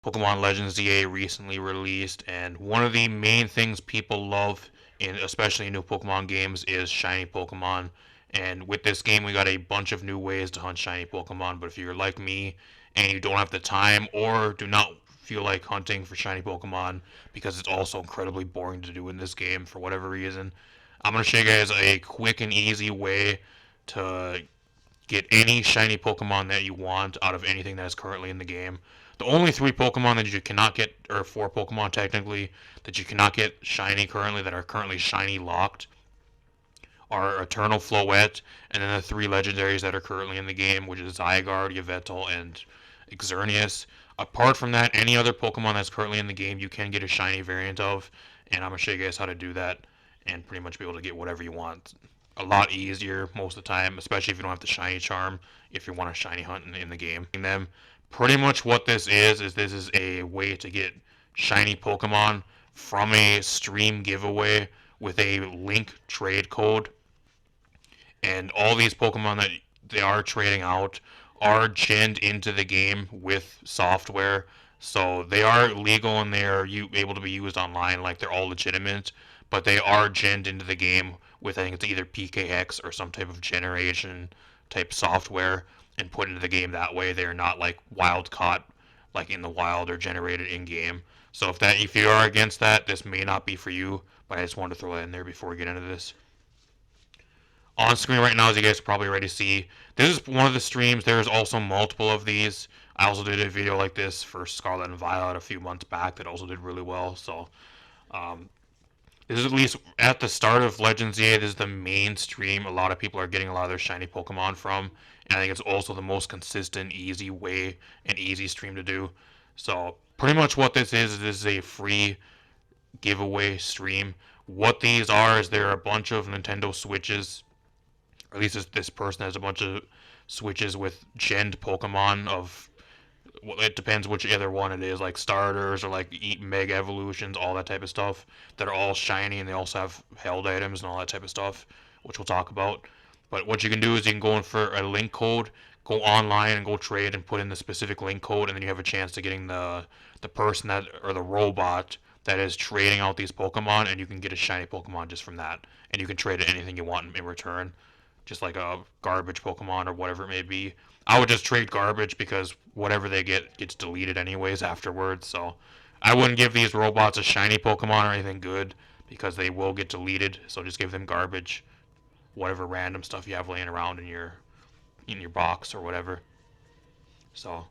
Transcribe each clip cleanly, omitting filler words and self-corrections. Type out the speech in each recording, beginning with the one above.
Pokemon Legends ZA recently released, and one of the main things people love, especially in new Pokemon games, is shiny Pokemon. And with this game, we got a bunch of new ways to hunt shiny Pokemon. But if you're like me and you don't have the time or do not feel like hunting for shiny Pokemon because it's also incredibly boring to do in this game for whatever reason, I'm going to show you guys a quick and easy way to get any shiny Pokemon that you want out of anything that is currently in the game. The only three Pokemon that you cannot get, or four Pokemon technically, that you cannot get shiny currently, that are currently shiny locked, are Eternal Floette, and then the three legendaries that are currently in the game, which is Zygarde, Yveltal, and Xerneas. Apart from that, any other Pokemon that's currently in the game, you can get a shiny variant of, and I'm going to show you guys how to do that, and pretty much be able to get whatever you want. A lot easier most of the time, especially if you don't have the shiny charm, if you want a shiny hunt in the game. Them, pretty much what this is this is a way to get shiny Pokemon from a stream giveaway with a link trade code, and all these Pokemon that they are trading out are ginned into the game with software, so they are legal and they are able to be used online, like they're all legitimate, but they are ginned into the game with, I think it's either PKX or some type of generation type software, and put into the game that way. They're not like wild caught like in the wild or generated in game. So if you are against that, this may not be for you, but I just wanted to throw that in there before we get into this. On screen right now, as you guys probably already see, this is one of the streams. There's also multiple of these. I also did a video like this for Scarlet and Violet a few months back that also did really well. So this is at least at the start of Legends EA. This is the main stream a lot of people are getting a lot of their shiny Pokemon from, and I think it's also the most consistent, easy way and easy stream to do. So pretty much what this is a free giveaway stream. What these are is there are a bunch of Nintendo Switches, or at least this person has a bunch of Switches with genned Pokemon of, well, it depends which other one it is, like starters or like Mega Evolutions, all that type of stuff, that are all shiny, and they also have held items and all that type of stuff, which we'll talk about. But what you can do is you can go in for a link code, go online and go trade and put in the specific link code, and then you have a chance to getting the person that, or the robot that is trading out these Pokemon, and you can get a shiny Pokemon just from that, and you can trade anything you want in return, just like a garbage Pokemon or whatever it may be. I would just trade garbage because whatever they get gets deleted anyways afterwards. So I wouldn't give these robots a shiny Pokemon or anything good because they will get deleted. So just give them garbage, whatever random stuff you have laying around in your box or whatever. So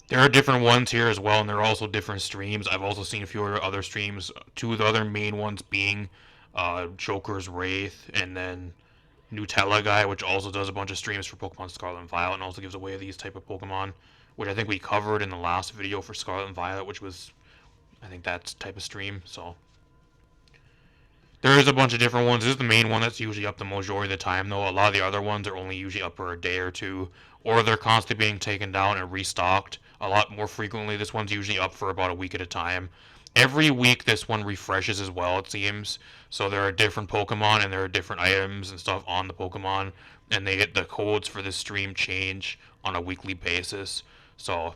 there are different ones here as well, and there are also different streams. I've also seen a few other streams. Two of the other main ones being Jokerswrath, and then Nutella Guy, which also does a bunch of streams for Pokemon Scarlet and Violet and also gives away these type of Pokemon, which I think we covered in the last video for Scarlet and Violet, which was, I think, that type of stream. So there is a bunch of different ones. This is the main one that's usually up the majority of the time, though. A lot of the other ones are only usually up for a day or two, or they're constantly being taken down and restocked a lot more frequently. This one's usually up for about a week at a time. Every week this one refreshes as well, it seems. So there are different Pokemon and there are different items and stuff on the Pokemon, and they get the codes for this stream change on a weekly basis. So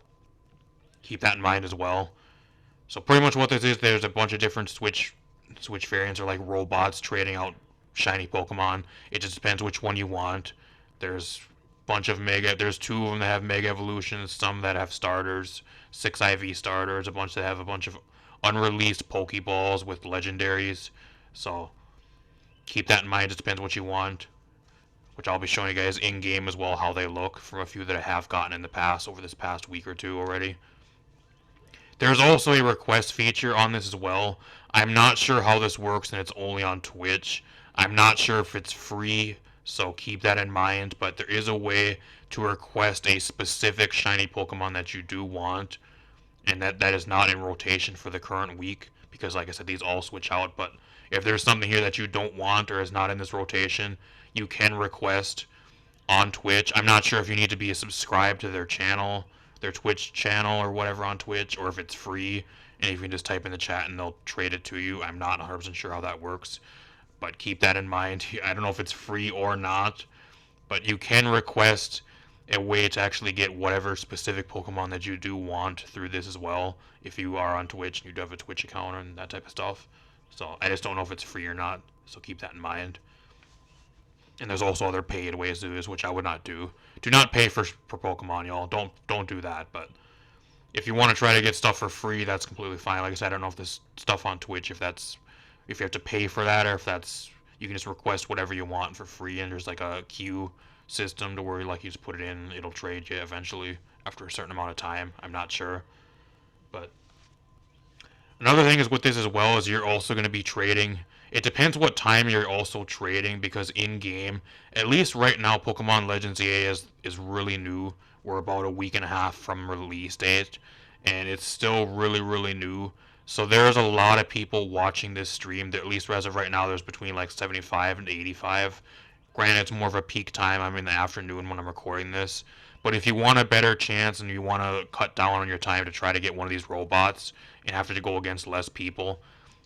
keep that in mind as well. So pretty much what this is, there's a bunch of different Switch variants, or like robots trading out shiny Pokemon. It just depends which one you want. There's there's two of them that have Mega Evolutions, some that have starters, 6 IV starters, a bunch that have a bunch of unreleased Pokeballs with legendaries. So keep that in mind. It depends what you want, which I'll be showing you guys in game as well how they look from a few that I have gotten in the past over this past week or two already. There's also a request feature on this as well. I'm not sure how this works, and it's only on Twitch. I'm not sure if it's free, so keep that in mind, but there is a way to request a specific shiny Pokemon that you do want, and that is not in rotation for the current week, because like I said, these all switch out. But if there's something here that you don't want or is not in this rotation, you can request on Twitch. I'm not sure if you need to be subscribed to their channel, their Twitch channel or whatever on Twitch, or if it's free and if you can just type in the chat and they'll trade it to you. I'm not 100% sure how that works, but keep that in mind. I don't know if it's free or not, but you can request a way to actually get whatever specific Pokemon that you do want through this as well. If you are on Twitch and you do have a Twitch account and that type of stuff. So I just don't know if it's free or not. So keep that in mind. And there's also other paid ways to do this, which I would not do. Do not pay for Pokemon, y'all. Don't do that. But if you want to try to get stuff for free, that's completely fine. Like I said, I don't know if this stuff on Twitch, if you have to pay for that, or if that's you can just request whatever you want for free, and there's like a queue system to where like you just put it in, it'll trade you eventually after a certain amount of time. I'm not sure, but another thing is with this as well is you're also going to be trading. It depends what time you're also trading, because in game, at least right now, Pokemon Legends EA is really new. We're about a week and a half from release date, and it's still really new. So there's a lot of people watching this stream. That at least as of right now, there's between like 75 and 85. Granted, it's more of a peak time. I'm in the afternoon when I'm recording this. But if you want a better chance and you want to cut down on your time to try to get one of these robots and have to go against less people,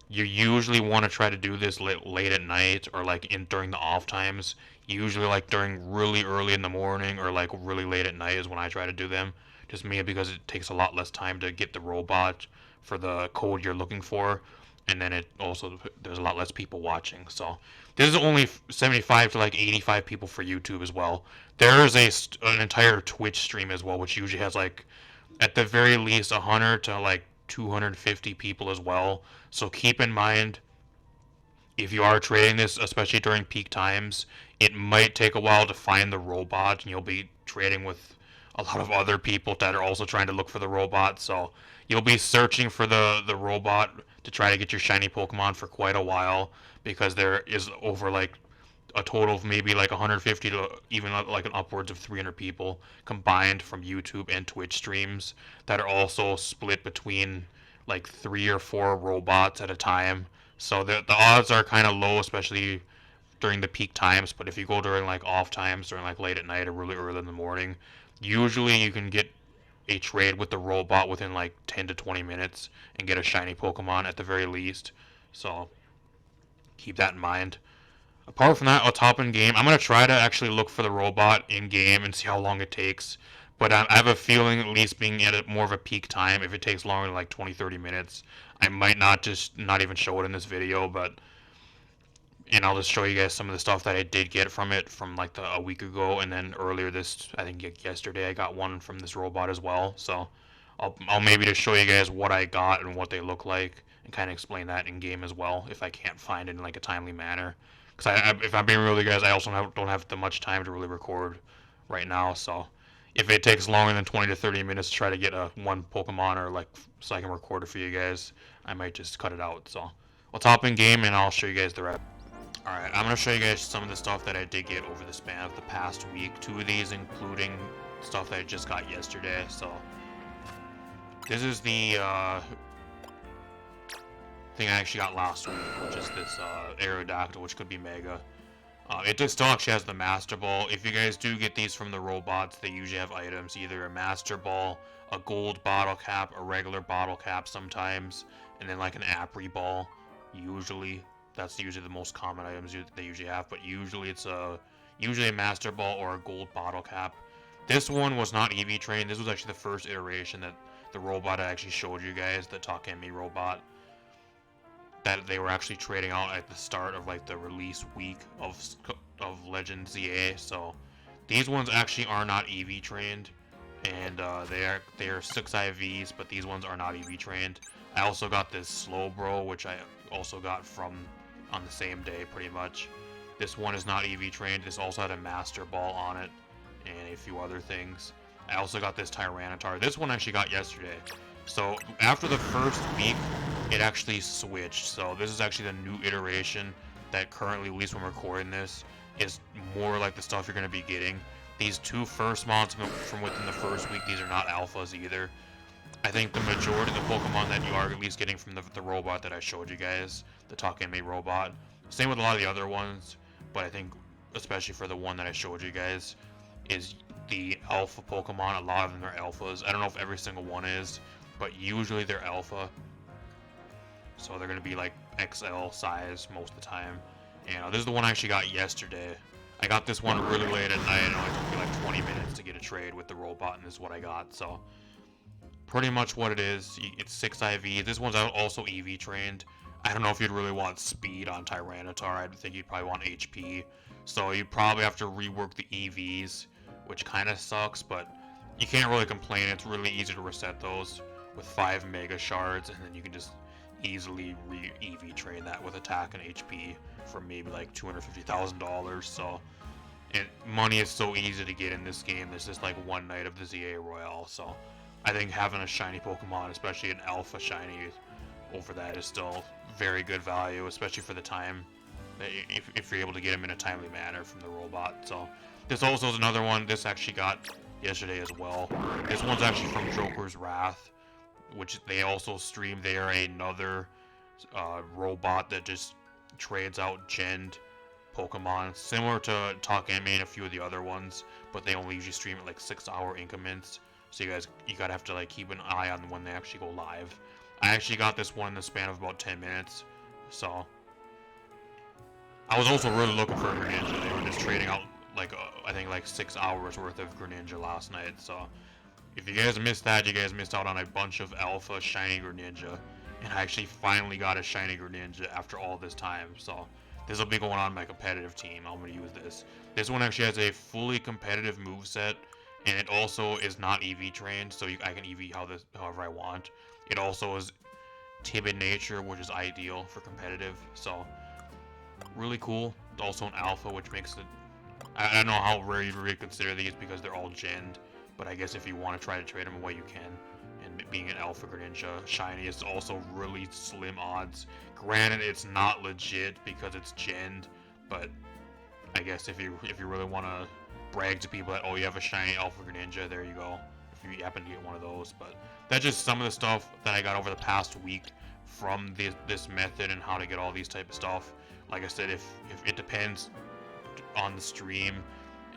you usually want to try to do this late at night, or like during the off times. Usually like during really early in the morning or like really late at night is when I try to do them. Just mainly because it takes a lot less time to get the robot for the code you're looking for, and then it also there's a lot less people watching. So this is only 75 to like 85 people for YouTube as well. There is an entire Twitch stream as well, which usually has like at the very least 100 to like 250 people as well. So keep in mind, if you are trading this, especially during peak times, it might take a while to find the robot, and you'll be trading with a lot of other people that are also trying to look for the robot. So you'll be searching for the robot to try to get your shiny Pokemon for quite a while, because there is over like a total of maybe like 150 to even like an upwards of 300 people combined from YouTube and Twitch streams that are also split between like 3 or 4 robots at a time. So the odds are kind of low, especially during the peak times. But if you go during like off times, during like late at night or really early in the morning, usually you can get a trade with the robot within like 10 to 20 minutes and get a shiny Pokemon at the very least. So keep that in mind. Apart from that, I'll top in game. I'm going to try to actually look for the robot in game and see how long it takes. But I have a feeling, at least being at more of a peak time, if it takes longer than like 20-30 minutes, I might not even show it in this video. And I'll just show you guys some of the stuff that I did get from it from like a week ago. And then earlier I think yesterday, I got one from this robot as well. So I'll maybe just show you guys what I got and what they look like, and kind of explain that in game as well, if I can't find it in like a timely manner. Because if I'm being real with you guys, I also don't have that much time to really record right now. So if it takes longer than 20 to 30 minutes to try to get one Pokemon, or like so I can record it for you guys, I might just cut it out. So I'll top in game and I'll show you guys the rest. Alright, I'm going to show you guys some of the stuff that I did get over the span of the past week. 2 of these including stuff that I just got yesterday. So this is the thing I actually got last week, which is this Aerodactyl, which could be Mega. It still actually has the Master Ball. If you guys do get these from the robots, they usually have items, either a Master Ball, a gold bottle cap, a regular bottle cap sometimes, and then like an Apri Ball, usually. That's usually the most common items they usually have, but usually it's usually a Master Ball or a gold bottle cap. This one was not EV trained. This was actually the first iteration that the robot I actually showed you guys, the Takemi robot, that they were actually trading out at the start of like the release week of Legends EA. So these ones actually are not EV trained, and they are 6 IVs, but these ones are not EV trained. I also got this Slowbro, which I also got on the same day pretty much. This one is not EV trained. This also had a Master Ball on it and a few other things. I also got this Tyranitar. This one I actually got yesterday. So after the first week, it actually switched. So this is actually the new iteration that currently, at least when recording this, is more like the stuff you're going to be getting. These 2 first mods from within the first week, these are not alphas either. I think the majority of the Pokemon that you are at least getting from the robot that I showed you guys, the Takemi robot. Same with a lot of the other ones, but I think especially for the one that I showed you guys is the alpha Pokemon. A lot of them are alphas. I don't know if every single one is, but usually they're alpha. So they're going to be like XL size most of the time. And this is the one I actually got yesterday. I got this one really late at night, and it only took me like 20 minutes to get a trade with the robot, and this is what I got. So pretty much what it is. It's 6 IV. This one's also EV trained. I don't know if you'd really want speed on Tyranitar. I think you'd probably want HP. So you probably have to rework the EVs, which kind of sucks, but you can't really complain. It's really easy to reset those with 5 Mega Shards, and then you can just easily EV train that with attack and HP for maybe like $250,000. So, and money is so easy to get in this game. There's just like one night of the ZA Royale. So, I think having a shiny Pokemon, especially an Alpha Shiny, over that is still very good value, especially for the time that if you're able to get him in a timely manner from the robot. So, this also is another one. This actually got yesterday as well. This one's actually from Jokerswrath, which they also stream. They are another robot that just trades out genned Pokemon, similar to Talk Anime and a few of the other ones, but they only usually stream at like 6-hour increments. So you gotta have to like keep an eye on when they actually go live. I actually got this one in the span of about 10 minutes, so I was also really looking for a Greninja. They were just trading out like I think like 6 hours worth of Greninja last night. So if you guys missed that, you guys missed out on a bunch of Alpha Shiny Greninja, and I actually finally got a Shiny Greninja after all this time. So this will be going on my competitive team. I'm gonna use this. This one actually has a fully competitive moveset, and it also is not EV trained, so I can EV however I want. It also is timid nature, which is ideal for competitive. So really cool. It's also an alpha, which makes it. I don't know how rare you'd really consider these because they're all genned, but I guess if you want to try to trade them away, you can. And being an alpha Greninja shiny is also really slim odds. Granted, it's not legit because it's genned, but I guess if you really want to brag to people that, oh, you have a shiny alpha Greninja, there you go, if you happen to get one of those. But that's just some of the stuff that I got over the past week from this method and how to get all these type of stuff. Like I said, if it depends on the stream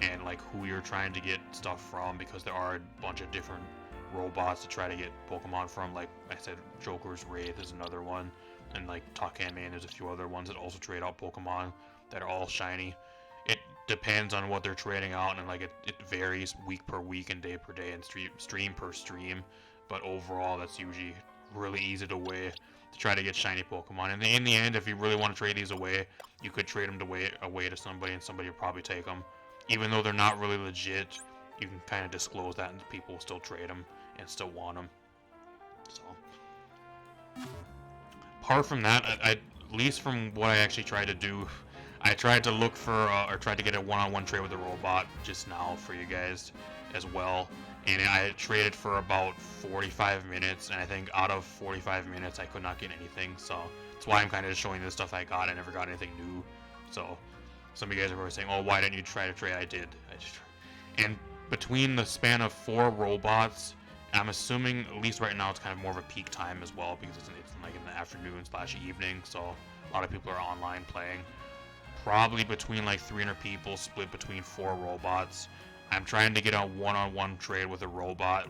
and like who you're trying to get stuff from, because there are a bunch of different robots to try to get Pokemon from. Like I said, Jokerswrath is another one, and like Talk Anime, and there's a few other ones that also trade out Pokemon that are all shiny. It depends on what they're trading out, and like it varies week per week and day per day and stream per stream, but overall that's usually really easy to weigh to try to get shiny Pokemon. And in the end, if you really want to trade these away, you could trade them away to somebody, and somebody will probably take them. Even though they're not really legit, you can kind of disclose that, and people will still trade them and still want them. So, apart from that, at least from what I actually tried to do, I tried to look for, or tried to get a one-on-one trade with a robot just now for you guys as well. And I traded for about 45 minutes, and I think out of 45 minutes, I could not get anything. So that's why I'm kind of just showing you the stuff I got. I never got anything new. So some of you guys are probably saying, oh, why didn't you try to trade? I did. And between the span of 4 robots, I'm assuming, at least right now, it's kind of more of a peak time as well, because it's like in the afternoon/evening, so a lot of people are online playing. Probably between like 300 people split between 4 robots. I'm trying to get a one-on-one trade with a robot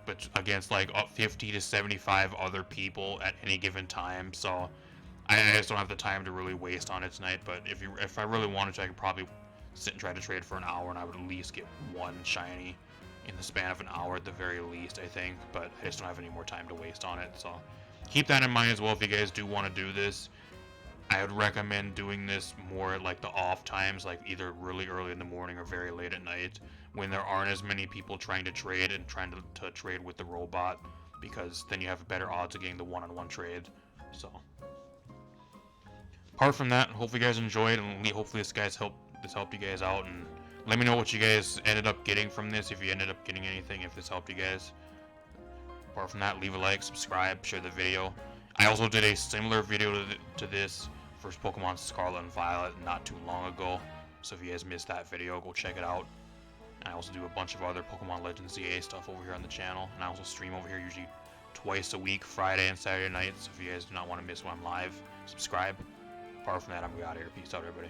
but against like 50 to 75 other people at any given time. So I just don't have the time to really waste on it tonight. But if I really wanted to, I could probably sit and try to trade for an hour, and I would at least get one shiny in the span of an hour at the very least, I think. But I just don't have any more time to waste on it. So keep that in mind as well if you guys do want to do this. I would recommend doing this more at like the off times, like either really early in the morning or very late at night, when there aren't as many people trying to trade and trying to trade with the robot, because then you have better odds of getting the one-on-one trade. So apart from that, hopefully you guys enjoyed, and hopefully this helped you guys out, and let me know what you guys ended up getting from this, if you ended up getting anything, if this helped you guys. Apart from that, leave a like, subscribe, share the video. I also did a similar video to this for Pokemon Scarlet and Violet not too long ago, so if you guys missed that video, go check it out. And I also do a bunch of other Pokemon Legends ZA stuff over here on the channel, and I also stream over here usually twice a week, Friday and Saturday nights, so if you guys do not want to miss when I'm live, subscribe. Apart from that, I'm out of here. Peace out, everybody.